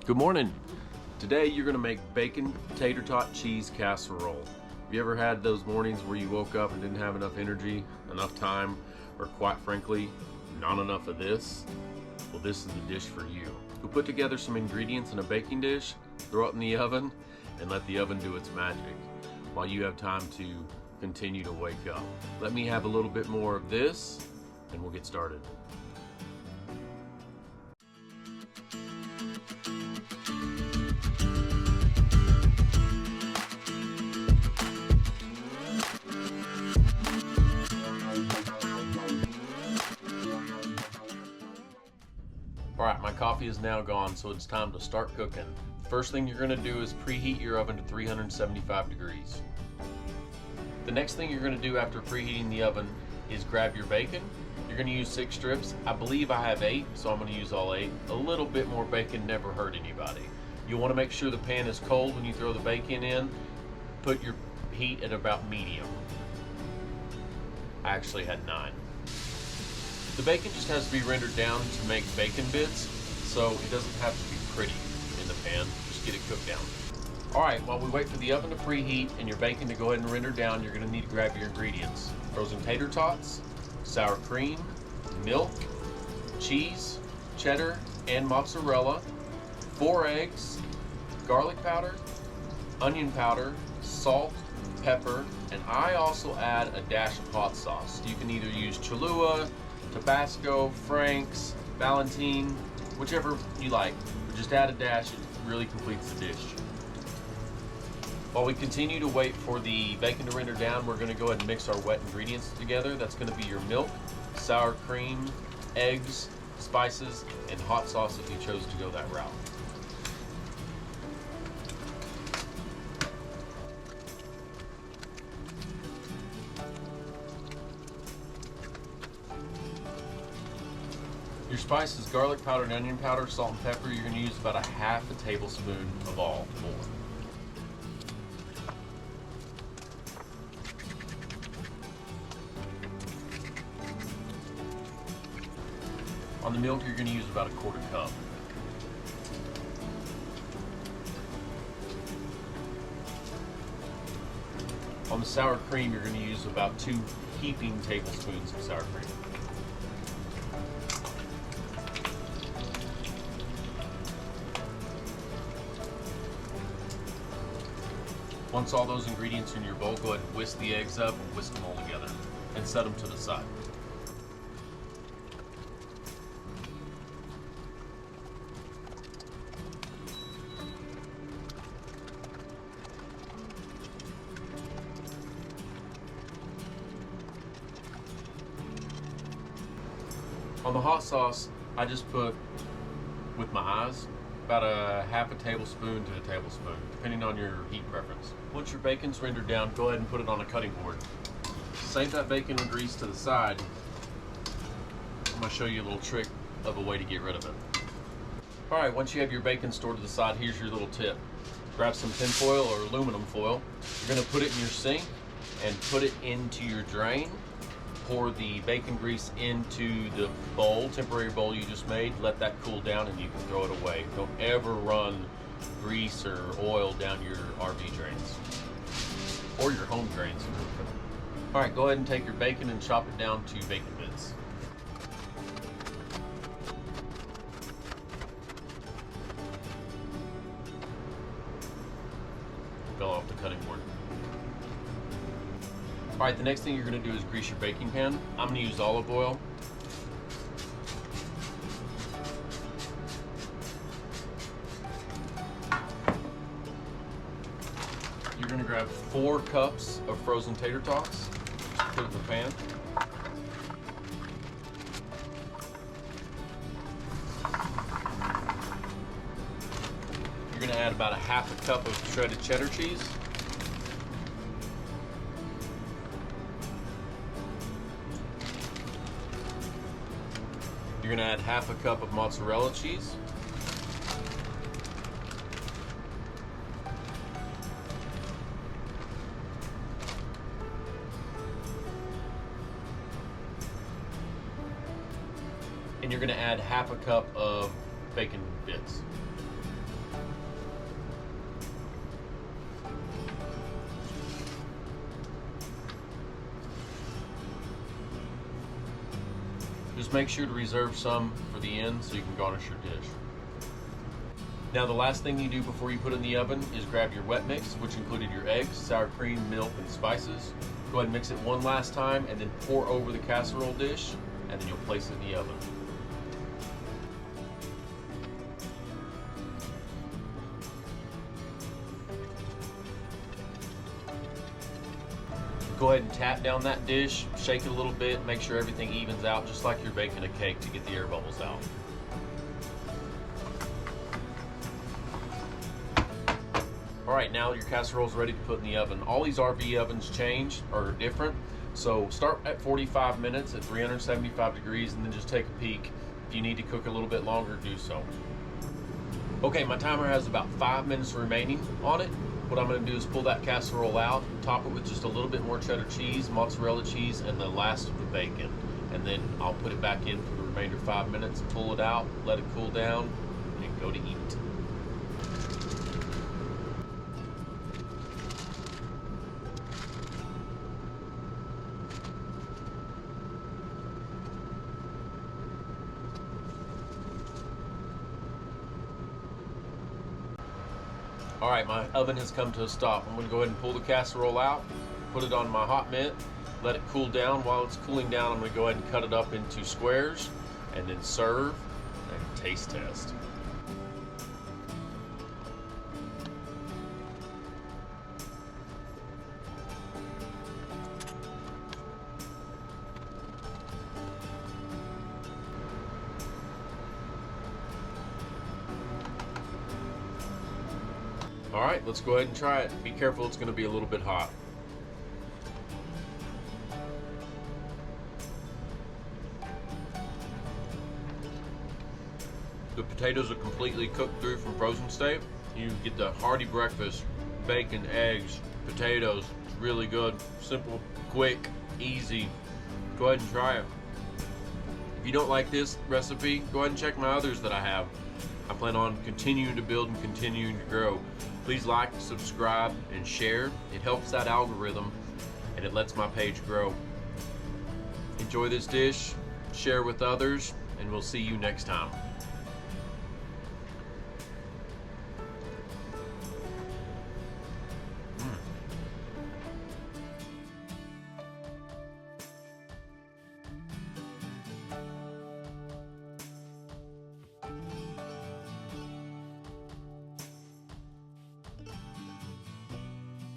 Good morning. Today you're gonna make bacon tater tot cheese casserole. Have you ever had those mornings where you woke up and didn't have enough energy, enough time, or quite frankly, not enough of this? Well, this is the dish for you. We'll put together some ingredients in a baking dish, throw it in the oven, and let the oven do its magic while you have time to continue to wake up. Let me have a little bit more of this and we'll get started. Alright, my coffee is now gone, so it's time to start cooking. First thing you're going to do is preheat your oven to 375 degrees. The next thing you're going to do after preheating the oven is grab your bacon. You're going to use 6 strips. I believe I have 8, so I'm going to use all 8. A little bit more bacon never hurt anybody. You'll want to make sure the pan is cold when you throw the bacon in. Put your heat at about medium. I actually had 9. The bacon just has to be rendered down to make bacon bits, so it doesn't have to be pretty in the pan. Just get it cooked down. Alright, while we wait for the oven to preheat and your bacon to go ahead and render down, you're going to need to grab your ingredients. Frozen tater tots, sour cream, milk, cheese, cheddar, and mozzarella, 4 eggs, garlic powder, onion powder, salt, pepper, and I also add a dash of hot sauce. You can either use Cholula, Tabasco, Frank's, Valentine, whichever you like. But just add a dash, it really completes the dish. While we continue to wait for the bacon to render down, we're going to go ahead and mix our wet ingredients together. That's going to be your milk, sour cream, eggs, spices, and hot sauce if you chose to go that route. Your spices, garlic powder and onion powder, salt and pepper, you're going to use about a half a tablespoon of all 4. On the milk, you're going to use about a 1/4 cup. On the sour cream, you're going to use about 2 heaping tablespoons of sour cream. Once all those ingredients are in your bowl, go ahead and whisk the eggs up and whisk them all together and set them to the side. On the hot sauce, I just put, with my eyes, about a half a tablespoon to a tablespoon, depending on your heat preference. Once your bacon's rendered down, go ahead and put it on a cutting board. Save that bacon and grease to the side. I'm going to show you a little trick of a way to get rid of it. Alright, once you have your bacon stored to the side, here's your little tip. Grab some tin foil or aluminum foil. You're going to put it in your sink and put it into your drain. Pour the bacon grease into the bowl, temporary bowl you just made. Let that cool down and you can throw it away. Don't ever run grease or oil down your RV drains or your home drains. All right, go ahead and take your bacon and chop it down to bacon bits. Fell off the cutting board. Alright, the next thing you're going to do is grease your baking pan. I'm going to use olive oil. You're going to grab 4 cups of frozen tater tots. Just put it in the pan. You're going to add about a half a cup of shredded cheddar cheese. You're going to add half a cup of mozzarella cheese. And you're going to add half a cup of bacon bits. Just make sure to reserve some for the end so you can garnish your dish. Now the last thing you do before you put it in the oven is grab your wet mix, which included your eggs, sour cream, milk, and spices. Go ahead and mix it one last time and then pour over the casserole dish, and then you'll place it in the oven. Go ahead and tap down that dish, shake it a little bit, make sure everything evens out just like you're baking a cake to get the air bubbles out. Alright, now your casserole is ready to put in the oven. All these RV ovens are different. So start at 45 minutes at 375 degrees and then just take a peek. If you need to cook a little bit longer, do so. Okay, my timer has about 5 minutes remaining on it. What I'm going to do is pull that casserole out, top it with just a little bit more cheddar cheese, mozzarella cheese, and the last of the bacon. And then I'll put it back in for the remainder of 5 minutes, pull it out, let it cool down, and go to eat. All right, my oven has come to a stop. I'm gonna go ahead and pull the casserole out, put it on my hot mitt, let it cool down. While it's cooling down, I'm gonna go ahead and cut it up into squares and then serve and taste test. All right, let's go ahead and try it. Be careful, it's going to be a little bit hot. The potatoes are completely cooked through from frozen state. You get the hearty breakfast, bacon, eggs, potatoes. It's really good, simple, quick, easy. Go ahead and try it. If you don't like this recipe, go ahead and check my others that I have. I plan on continuing to build and continuing to grow. Please like, subscribe, and share. It helps that algorithm and it lets my page grow. Enjoy this dish, share with others, and we'll see you next time.